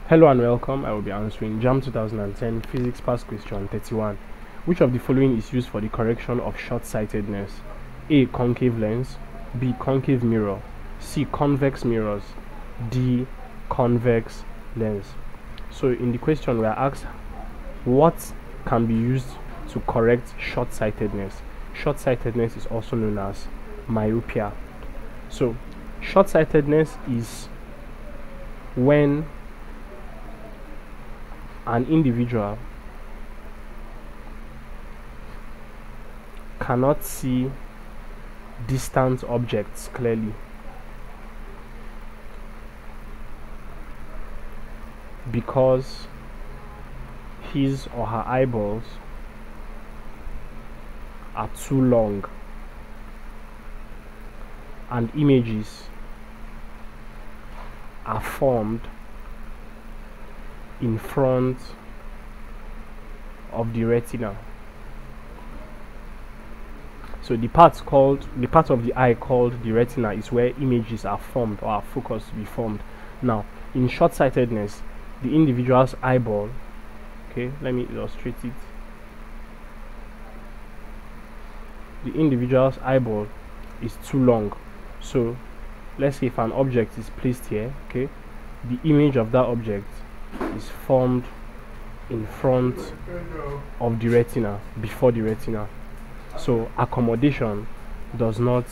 Hello and welcome. I will be answering JAMB 2010 Physics Past Question 31. Which of the following is used for the correction of short-sightedness? A. Concave lens. B. Concave mirror. C. Convex mirrors. D. Convex lens. So in the question we are asked what can be used to correct short-sightedness. Short-sightedness is also known as myopia. So short-sightedness is when an individual cannot see distant objects clearly because his or her eyeballs are too long and images are formed in front of the retina. So the part of the eye called the retina is where images are formed or are focused to be formed. Now in short-sightedness, the individual's eyeball, okay, let me illustrate it. The individual's eyeball is too long. So let's say if an object is placed here, okay, the image of that object is formed in front of the retina, before the retina. So accommodation does not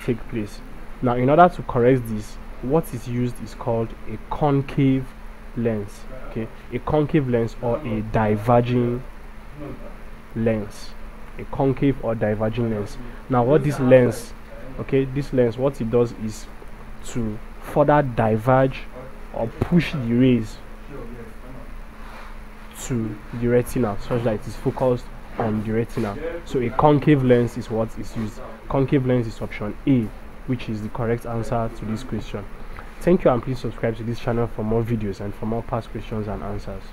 take place. Now in order to correct this, what is used is called a concave lens. Okay, a concave lens or a diverging lens. A concave or diverging lens. Now what this lens, what it does is to further diverge or push the rays to the retina such that it is focused on the retina. So a concave lens is what is used. Concave lens is option A, which is the correct answer to this question. Thank you, and please subscribe to this channel for more videos and for more past questions and answers.